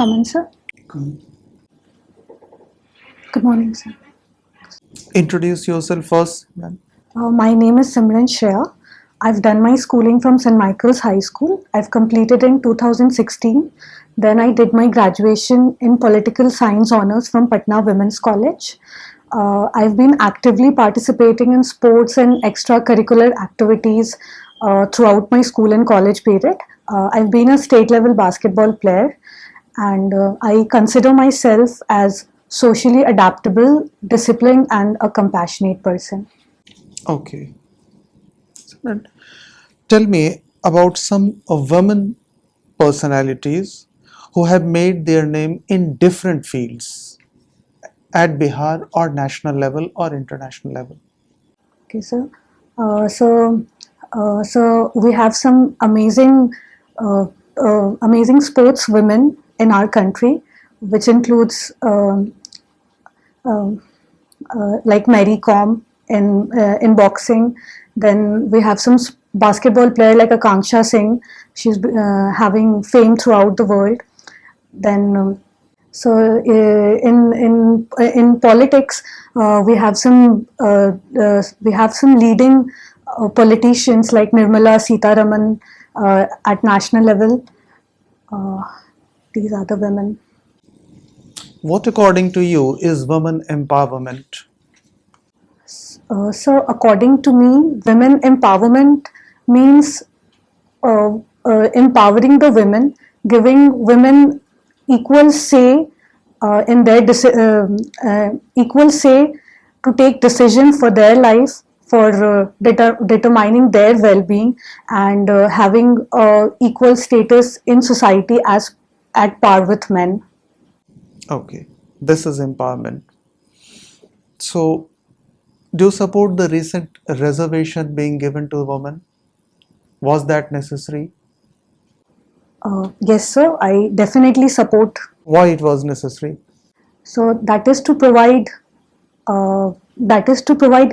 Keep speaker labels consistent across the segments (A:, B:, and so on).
A: come in, sir? Good morning, sir.
B: Introduce yourself first, ma'am.
A: My name is Simran Shreya. I've done my schooling from St. Michael's High School. I've completed in 2016. Then I did my graduation in Political Science Honours from Patna Women's College. I've been actively participating in sports and extracurricular activities throughout my school and college period. I've been a state level basketball player, and I consider myself as socially adaptable, disciplined, and a compassionate person.
B: Okay. Simran, tell me about some women personalities who have made their name in different fields at Bihar or national level or international level.
A: Okay, sir. So we have some uh, amazing sports women in our country, which includes like Mary Kom in boxing. Then we have some basketball player like Akanksha Singh. She's having fame throughout the world. Then in politics, we have some leading politicians like Nirmala Sitaraman at national level. Uh, these are the women.
B: What, according to you, is women empowerment?
A: So, according to me, women empowerment means empowering the women, giving women equal say in their equal say to take decision for their life, for determining their well-being, and having equal status in society as at par with men.
B: Okay, this is empowerment. So, do you support the recent reservation being given to women? Was that necessary?
A: Yes, sir. I definitely support.
B: Why it was necessary?
A: So that is to provide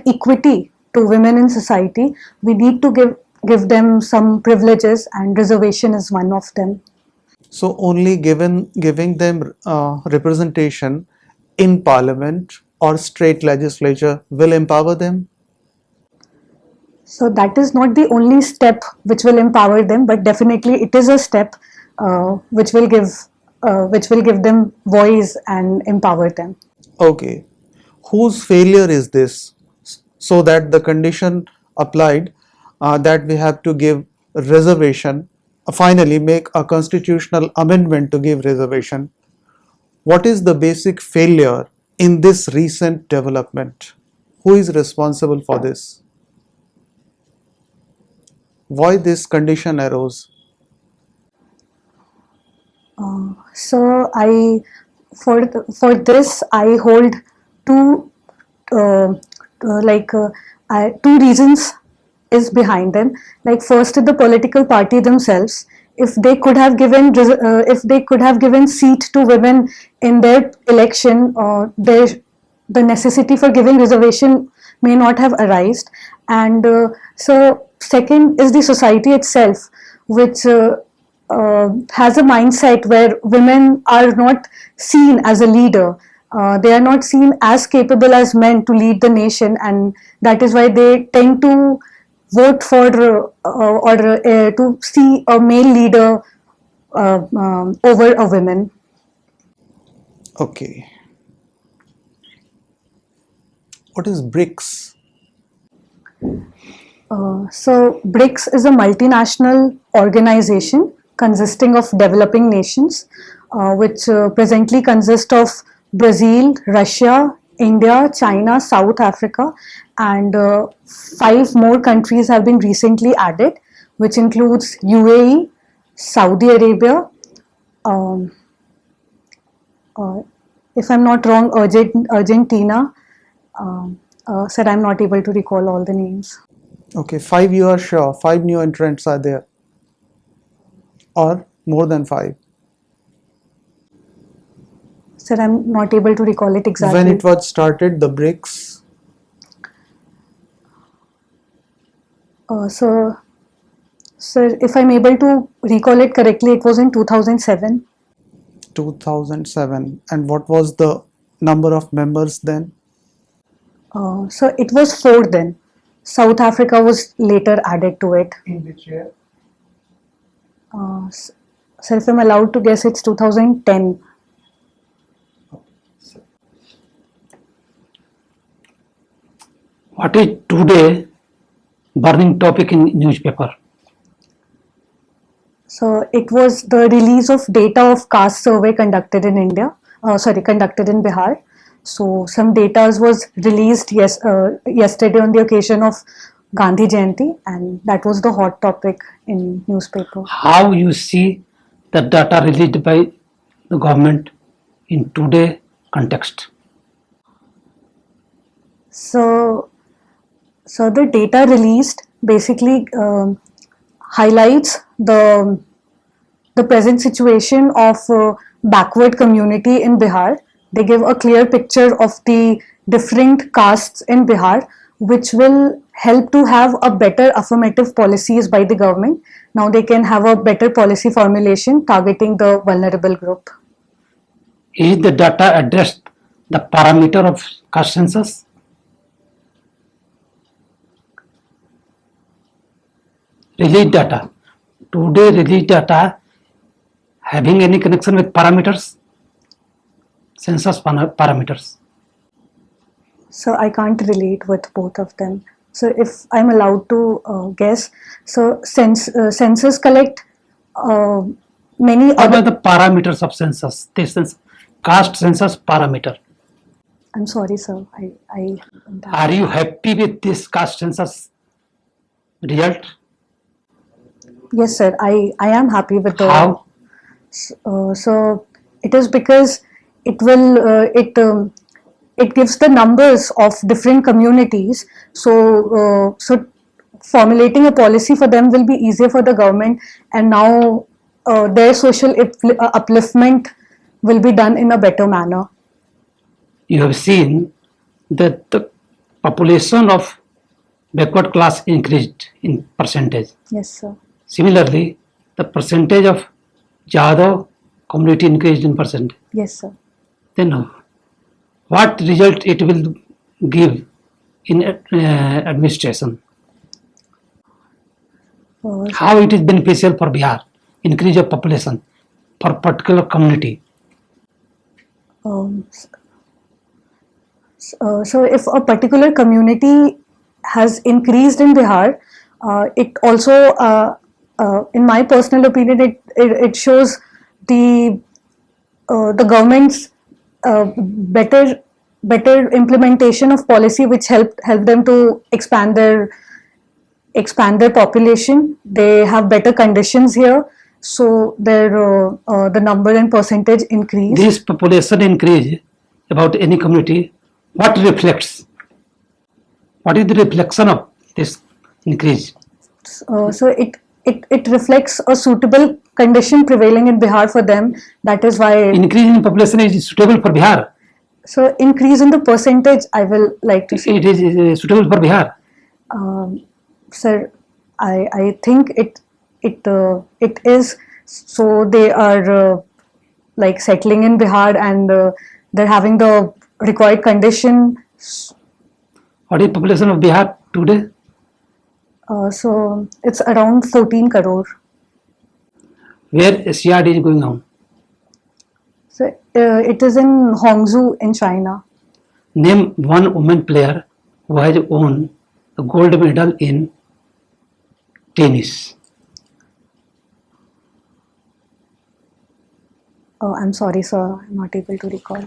A: equity to women in society. We need to give them some privileges, and reservation is one of them.
B: So only giving them representation in parliament or state legislature will empower them.
A: So that is not the only step which will empower them, but definitely it is a step which will give them voice and empower them.
B: Okay, whose failure is this? So that the condition applied that we have to give reservation, finally make a constitutional amendment to give reservation. What is the basic failure in this recent development? Who is responsible for this? Why this condition arose?
A: So I for this I hold two uh, like two reasons is behind them. Like first, the political party themselves. If they could have given if they could have given seat to women in their election, the necessity for giving reservation may not have arisen. And so second is the society itself, which has a mindset where women are not seen as a leader. They are not seen as capable as men to lead the nation, and that is why they tend to vote for or to see a male leader over a woman.
B: Okay. What is BRICS?
A: So BRICS is a multinational organization consisting of developing nations, which presently consist of Brazil, Russia, India, China, South Africa, and five more countries have been recently added, which includes UAE, Saudi Arabia, um, uh, if I'm not wrong, Argentina. Said I'm not able to recall all the names.
B: Okay, five you are sure, five new entrants are there, or more than five.
A: Sir, I'm not able to recall it exactly.
B: When it was started, the BRICS,
A: So, sir, if I'm able to recall it correctly, it was in 2007.
B: 2007. And what was the number of members then?
A: So it was 4 then. South Africa was later added to it.
B: In which year?
A: So if I'm allowed to guess, it's 2010.
C: What is today burning topic in newspaper?
A: So it was the release of data of caste survey conducted in India, conducted in Bihar. So some data was released yesterday on the occasion of Gandhi Jayanti, and that was the hot topic in newspaper.
C: How you see the data released by the government in today context?
A: So the data released basically highlights the present situation of backward community in Bihar. They give a clear picture of the different castes in Bihar, which will help to have a better affirmative policies by the government. Now they can have a better policy formulation targeting the vulnerable group.
C: Is the data addressed the parameter of caste census? Release data. Today release data having any connection with parameters? Census parameters.
A: So I can't relate with both of them. So if I'm allowed to guess, so census collect many
C: What
A: other.
C: are the parameters of census? This caste census parameter.
A: I'm sorry, sir. I
C: Are you happy with this caste census result?
A: Yes, sir. I am happy with the.
C: How?
A: So it is because it will it gives the numbers of different communities. So formulating a policy for them will be easier for the government, and now their social upliftment will be done in a better manner.
C: You have seen that the population of backward class increased in percentage.
A: Yes, sir.
C: Similarly, the percentage of Yadav community increased in percentage.
A: Yes, sir.
C: Then what result it will give in administration? How it is beneficial for Bihar? Increase of population for particular community.
A: So if a particular community has increased in Bihar, it also, in my personal opinion, it shows the government's better implementation of policy, which help them to expand their population. They have better conditions here, so their the number and percentage increase.
C: This population increase about any community, what reflects? What is the reflection of this increase?
A: So it reflects a suitable condition prevailing in Bihar for them. That is why
C: Increase in population is suitable for Bihar.
A: so increase in the percentage, I will like to say.
C: It is suitable for Bihar.
A: Sir, I think it is. So they are like settling in Bihar, and they're having the required condition.
C: What is population of Bihar today?
A: So it's around 14 crore.
C: Where SCRD is going on?
A: So it is in Hangzhou in China.
C: Name one woman player who has won the gold medal in tennis.
A: Oh, I'm sorry, sir. I'm not able to recall.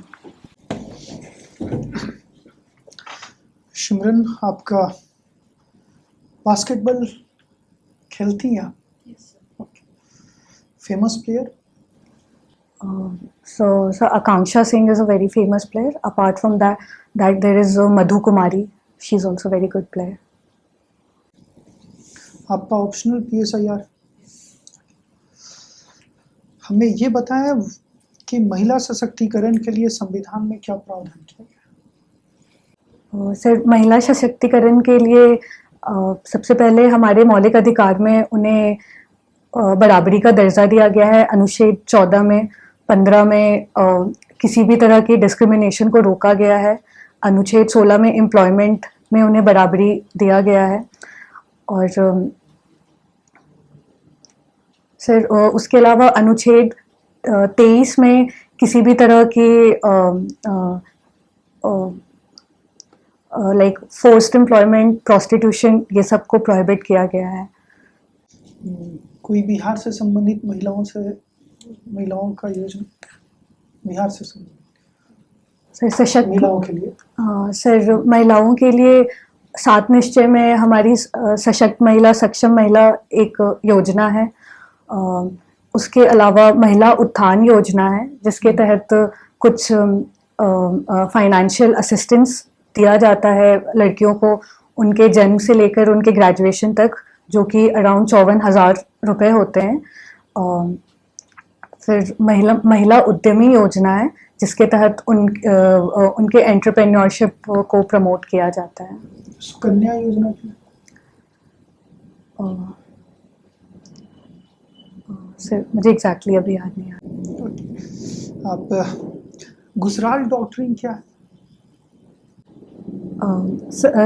D: Shimron आपका basketball खेलती हैं आप? Famous player?
A: So Akanksha Singh is a very famous player. Apart from that there is Madhu Kumari. She's also a very good player.
D: आपका optional PSIR? हमें ये बताएं कि महिला सशक्तिकरण के लिए संविधान में क्या प्रावधान किया गया?
A: सर, महिला सशक्तिकरण के लिए सबसे पहले हमारे मौलिक अधिकार में उन्हें बराबरी का दर्जा दिया गया है अनुच्छेद 14 में. 15 में किसी भी तरह की डिस्क्रिमिनेशन को रोका गया है। अनुच्छेद 16 में एम्प्लॉयमेंट में उन्हें बराबरी दिया गया है। और सर उसके अलावा अनुच्छेद 23 में किसी भी तरह की लाइक फोर्स्ड एम्प्लॉयमेंट, प्रोस्टिट्यूशन, ये सब को प्रोहिबिट किया गया है।
D: कोई बिहार से संबंधित महिलाओं का योजना बिहार से संबंधित
A: सर सशक्त
D: महिलाओं के लिए?
A: सर महिलाओं के लिए 7 निश्चय में हमारी सशक्त महिला, सक्षम महिला एक योजना है। उसके अलावा महिला उत्थान योजना है, जिसके तहत कुछ फाइनेंशियल असिस्टेंस दिया जाता है लड़कियों को उनके जन्म से लेकर उनके ग्रेजुएशन तक, जो कि अराउंड 54,000 रुपये होते हैं। फिर महिला उद्यमी योजना है, जिसके तहत उनके एंटरप्रेन्योरशिप को प्रमोट किया जाता है।
D: सुकन्या योजना की
A: सर मुझे एग्जैक्टली अभी याद नहीं आ रहा।
D: आप गुजराल डॉक्ट्रिन क्या है?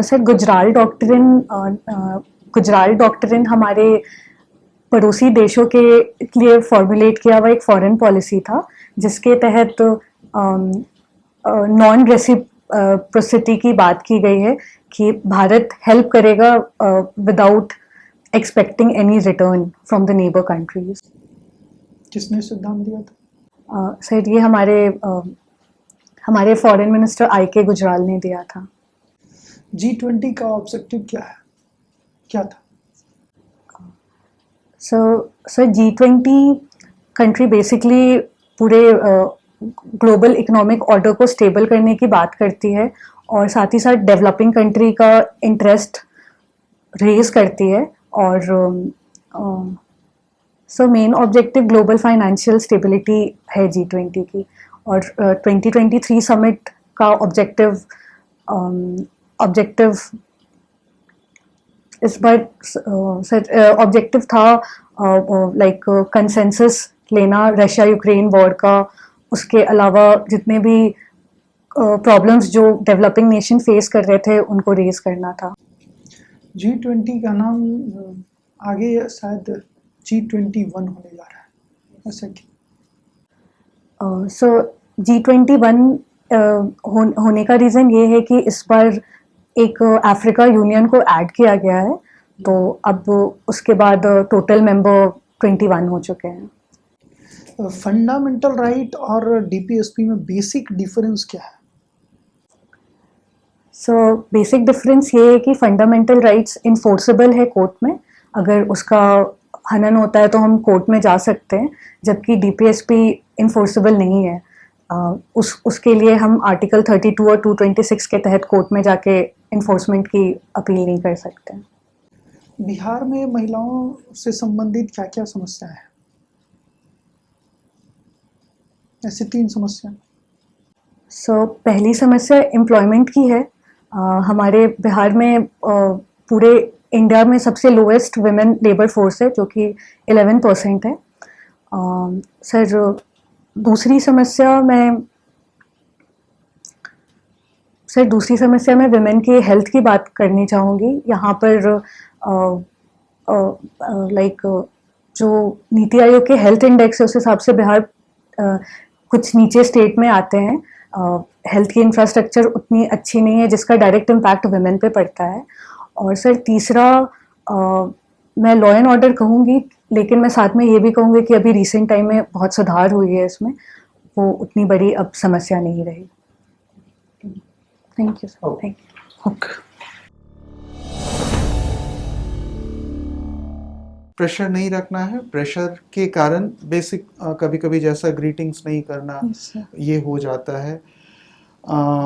A: सर गुजराल डॉक्ट्रिन हमारे पड़ोसी देशों के लिए फॉर्मुलेट किया हुआ एक फॉरेन पॉलिसी था, जिसके तहत नॉन रेसिप्रोसिटी की बात की गई है कि भारत हेल्प करेगा without expecting any return from the neighbour countries.
D: किसने सिद्धांत दिया था?
A: सर ये हमारे फॉरेन मिनिस्टर IK गुजराल ने दिया था।
D: G20 का ऑब्जेक्टिव क्या था?
A: सर G20 कंट्री बेसिकली पूरे ग्लोबल इकोनॉमिक ऑर्डर को स्टेबल करने की बात करती है, और साथ ही साथ डेवलपिंग कंट्री का इंटरेस्ट रेज करती है। और so main objective global financial stability है G20 की। और 2023 समिट का ऑब्जेक्टिव इस बार ऑब्जेक्टिव था लाइक कंसेंसस लेना रशिया यूक्रेन वॉर का। उसके अलावा जितने भी प्रॉब्लम्स जो डेवलपिंग नेशन फेस कर रहे थे उनको रेज करना था।
D: G20 का नाम आगे शायद G21 होने जा रहा है, ऐसा कि
A: सो G21 होने का रीज़न ये है कि इस बार एक अफ्रीका यूनियन को ऐड किया गया है, तो अब उसके बाद टोटल मेंबर 21 हो चुके हैं।
D: फंडामेंटल राइट और DPSP में बेसिक डिफरेंस क्या है?
A: सो बेसिक डिफरेंस ये है कि फंडामेंटल राइट्स इन्फोर्सेबल है कोर्ट में। अगर उसका हनन होता है तो हम कोर्ट में जा सकते हैं, जबकि DPSP इन्फोर्सेबल नहीं है। उसके लिए हम आर्टिकल 32 और 226 के तहत कोर्ट में जाके इन्फोर्समेंट की अपील नहीं कर सकते।
D: बिहार में महिलाओं से संबंधित क्या क्या समस्या है? ऐसी 3 समस्या।
A: सो पहली समस्या एम्प्लॉयमेंट की है। हमारे बिहार में पूरे इंडिया में सबसे लोएस्ट वुमेन लेबर फोर्स है, जो कि 11% है। सर दूसरी समस्या मैं वुमेन के हेल्थ की बात करनी चाहूँगी। यहाँ पर लाइक जो नीति आयोग के हेल्थ इंडेक्स है उस हिसाब से बिहार कुछ नीचे स्टेट में आते हैं। हेल्थ की इंफ्रास्ट्रक्चर उतनी अच्छी नहीं है, जिसका डायरेक्ट इम्पैक्ट वुमेन पे पड़ता है। और सर तीसरा मैं लॉ एंड ऑर्डर कहूँगी, लेकिन मैं साथ में ये भी कहूँगी कि अभी रिसेंट टाइम में बहुत सुधार हुई है इसमें, वो उतनी बड़ी अब समस्या नहीं रही। Thank you sir. Thank you.
B: Pressure नहीं रखना है। प्रेशर के कारण बेसिक कभी कभी जैसा ग्रीटिंग्स नहीं करना, ये हो जाता है।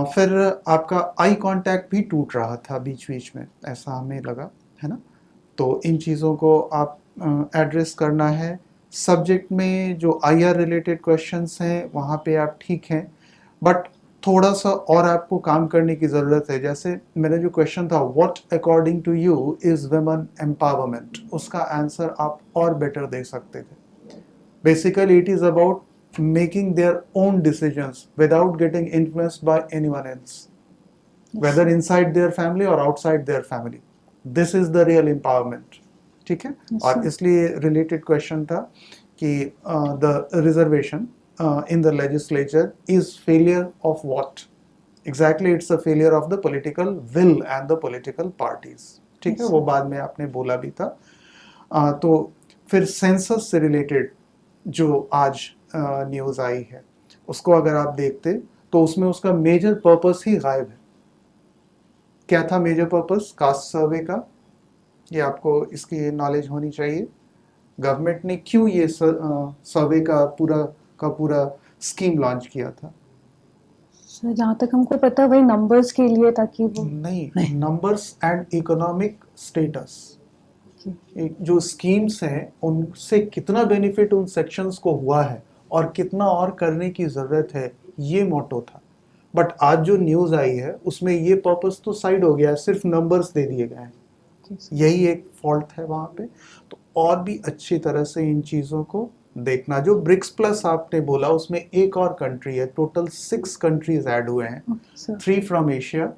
B: फिर आपका आई कांटेक्ट भी टूट रहा था बीच बीच में, ऐसा हमें लगा, है ना। तो इन चीज़ों को आप एड्रेस करना है। सब्जेक्ट में जो IR रिलेटेड क्वेश्चंस हैं वहाँ पे आप ठीक हैं, बट थोड़ा सा और आपको काम करने की ज़रूरत है। जैसे मेरा जो क्वेश्चन था, what according to you is women empowerment, उसका आंसर आप और बेटर दे सकते थे। Basically it is about making their own decisions without getting influenced by anyone else, whether inside their family or outside their family. This is the real empowerment. ठीक है.
A: Yes,
B: और
A: sir.
B: इसलिए related question था कि the reservation in the legislature is failure of what? Exactly, it's a failure of the political will and the political parties. ठीक है.
A: Yes,
B: वो बाद में आपने बोला भी था. तो फिर सेंसस से रिलेटेड जो आज न्यूज़ आई है, उसको अगर आप देखते तो उसमें उसका मेजर पर्पस ही गायब है. क्या था मेजर पर्पस कास्ट सर्वे का? ये आपको इसकी नॉलेज होनी चाहिए. गवर्नमेंट ने क्यों ये सर्वे का पूरा स्कीम लॉन्च किया था?
A: सर जहाँ तक हमको पता है वही नंबर्स के लिए, ताकि वो
B: नहीं, नंबर्स एंड इकोनॉमिक स्टेटस. जो स्कीम्स हैं उनसे कितना बेनिफिट उन सेक्शंस को हुआ है और कितना और करने की ज़रूरत है, ये मोटो था. बट आज जो न्यूज़ आई है उसमें ये पर्पस तो साइड हो गया है, सिर्फ नंबर्स दे दिए गए हैं. यही एक फॉल्ट है वहाँ पे. तो और भी अच्छी तरह से इन चीज़ों को देखना. जो ब्रिक्स प्लस आपने बोला उसमें एक और कंट्री है, टोटल 6 कंट्रीज ऐड हुए हैं. 3 from Asia,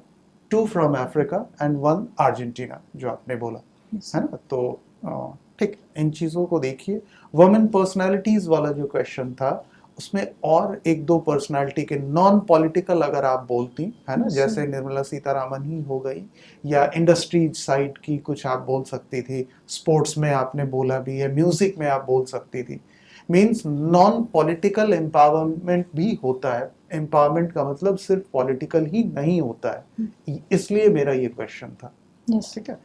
B: 2 from Africa and 1 Argentina, जो आपने बोला है ना. तो ठीक, इन चीज़ों को देखिए. वुमेन पर्सनालिटीज़ वाला जो क्वेश्चन था उसमें और 1-2 पर्सनालिटी के नॉन पॉलिटिकल अगर आप बोलती है ना, जैसे निर्मला सीतारामन ही हो गई, या इंडस्ट्री साइड की कुछ आप बोल सकती थी, स्पोर्ट्स में आपने बोला भी है, म्यूजिक में आप बोल सकती थी. मीन्स नॉन पॉलिटिकल एम्पावरमेंट भी होता है. एम्पावरमेंट का मतलब सिर्फ पॉलिटिकल ही नहीं होता है. इसलिए मेरा ये क्वेश्चन था.
A: Yes.
B: ठीक है.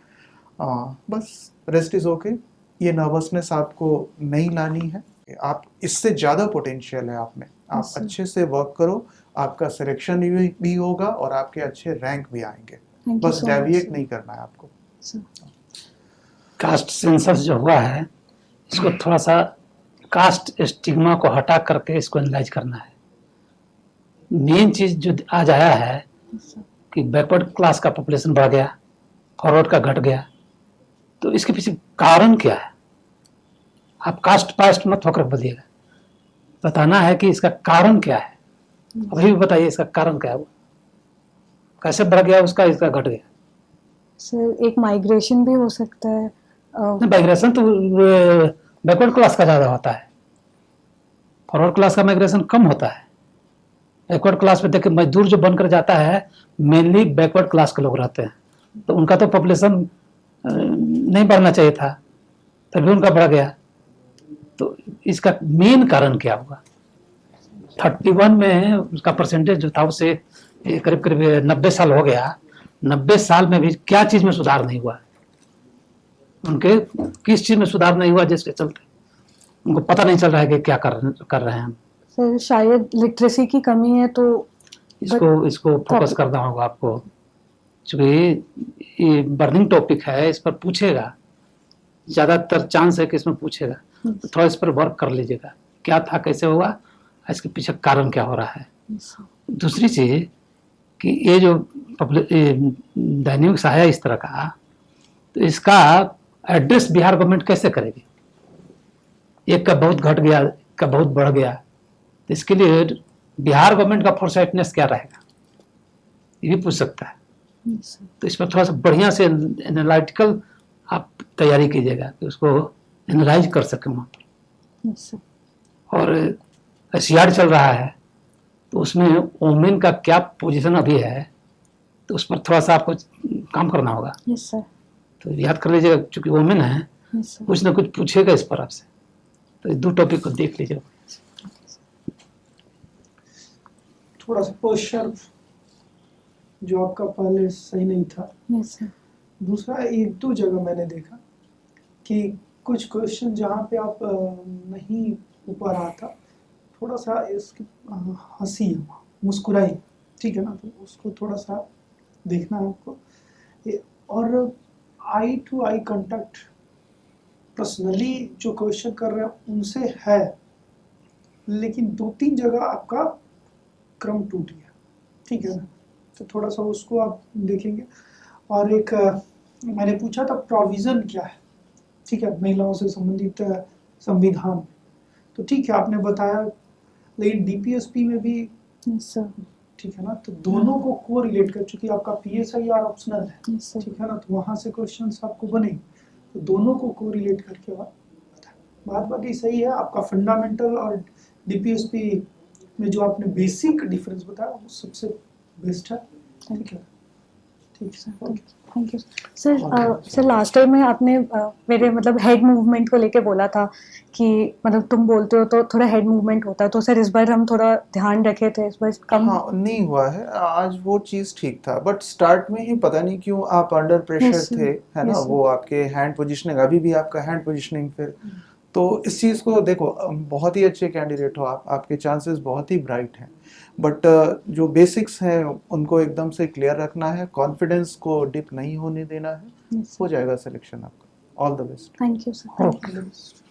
B: बस रेस्ट इज ओके. ये नर्वसनेस आपको नहीं लानी है. आप इससे ज़्यादा पोटेंशियल है आप में. आप
A: Yes, sir.
B: अच्छे से वर्क करो, आपका सिलेक्शन भी होगा और आपके अच्छे रैंक भी आएंगे.
A: Thank you
B: बस
A: so much,
B: डेविएट
A: sir.
B: नहीं करना है आपको.
A: Sir.
C: कास्ट सेंसस जो हुआ है इसको थोड़ा सा कास्ट स्टिग्मा को हटा करके इसको एनालाइज करना है. मेन चीज जो आज आया है
A: Yes, sir.
C: कि बैकवर्ड क्लास का पॉपुलेशन बढ़ गया, फॉरवर्ड का घट गया. तो इसके पीछे कारण क्या है? आप कास्ट पास्ट मत होकर बोलिएगा, बताना है कि इसका कारण क्या है. अभी भी बताइए इसका कारण क्या है, वो कैसे बढ़ गया उसका, इसका घट गया.
A: सर एक माइग्रेशन भी हो सकता है.
C: माइग्रेशन तो बैकवर्ड क्लास का ज़्यादा होता है, फॉरवर्ड क्लास का माइग्रेशन कम होता है. बैकवर्ड क्लास में देखिए मजदूर जो बनकर जाता है मेनली बैकवर्ड क्लास के लोग रहते हैं, तो उनका तो पॉपुलेशन नहीं बढ़ना चाहिए था, तभी उनका बढ़ गया. तो इसका मेन कारण क्या होगा? 31 में उसका परसेंटेज जो था उससे करीब करीब 90 साल हो गया. 90 साल में भी क्या चीज में सुधार नहीं हुआ? उनके किस चीज में सुधार नहीं हुआ जिसके चलते उनको पता नहीं चल रहा है कि क्या कर रहे हैं हम.
A: सर शायद लिटरेसी की कमी है, तो
C: इसको फोकस करना होगा आपको, क्योंकि ये बर्निंग टॉपिक है, इस पर पूछेगा, ज्यादातर चांस है कि इसमें पूछेगा. तो थोड़ा इस पर वर्क कर लीजिएगा, क्या था, कैसे होगा, इसके पीछे कारण क्या हो रहा है. दूसरी चीज कि ये जो डायनेमिक्स आया इस तरह का, तो इसका एड्रेस बिहार गवर्नमेंट कैसे करेगी? एक का बहुत घट गया, एक का बहुत बढ़ गया, तो इसके लिए बिहार गवर्नमेंट का फोरसाइटनेस क्या रहेगा, ये भी पूछ सकता है. तो इस पर थोड़ा सा बढ़िया से एनालिटिकल आप तैयारी कीजिएगा कि उसको एनालाइज कर सकें वहाँ पर. और एशियाड चल रहा है तो उसमें वोमेन का क्या पोजीशन अभी है, तो उस पर थोड़ा सा आपको काम करना होगा.
A: Yes sir.
C: तो याद कर लीजिएगा, चूंकि वोमेन है
A: यस सर.
C: कुछ ना कुछ पूछेगा इस पर आपसे, तो इस 2 टॉपिक को देख लीजिएगा.
D: थोड़ा सा पोस्चर जो आपका पहले सही नहीं था.
A: Yes sir.
D: दूसरा 1-2 जगह मैंने देखा कि कुछ क्वेश्चन जहाँ पे आप नहीं ऊपर आता, थोड़ा सा इसकी हंसी मुस्कुराई, ठीक है ना, तो उसको थोड़ा सा देखना है आपको. और आई टू आई कांटेक्ट पर्सनली जो क्वेश्चन कर रहे हैं उनसे है, लेकिन 2-3 जगह आपका क्रम टूट गया, ठीक है ना, तो थोड़ा सा उसको आप देखेंगे. और एक मैंने पूछा था प्रोविज़न क्या है, ठीक है, महिलाओं से संबंधित संविधान, तो ठीक है आपने बताया लेकिन डीपीएसपी में भी
A: Yes, sir.
D: ठीक है ना, तो दोनों को को रिलेट कर, चूंकि आपका पीएसआईआर ऑप्शनल है,
A: Yes, sir.
D: ठीक है ना, तो वहां से क्वेश्चंस आपको बनेंगे, तो दोनों को को रिलेट करके बात बाकी सही है। आपका फंडामेंटल और डीपीएसपी में जो आपने बेसिक डिफरेंस बताया वो सबसे बेस्ट है। ठीक है, ठीक है,
A: thank you sir. Sir last time में आपने मेरे मतलब हेड मूवमेंट को लेके बोला था कि मतलब तुम बोलते हो तो थोड़ा हेड मूवमेंट होता है, तो सर इस बार हम थोड़ा ध्यान रखे थे, इस बार कम।
B: हाँ, नहीं हुआ है आज, वो चीज़ ठीक था, बट स्टार्ट में ही पता नहीं क्यों आप अंडर प्रेशर
A: Yes, sir.
B: थे, है ना,
A: Yes, sir.
B: वो आपके हैंड पोजीशनिंग, अभी भी आपका हैंड पोजीशनिंग फिर, तो इस चीज़ को देखो, बहुत ही अच्छे कैंडिडेट हो आप, आपके चांसेस बहुत ही ब्राइट हैं, बट जो बेसिक्स हैं उनको एकदम से क्लियर रखना है, कॉन्फिडेंस को डिप नहीं होने देना है,
A: Yes,
B: हो
A: sir.
B: जाएगा सिलेक्शन आपका। All the best.
A: Thank you, sir. Thank you.
C: Okay.
D: All the best.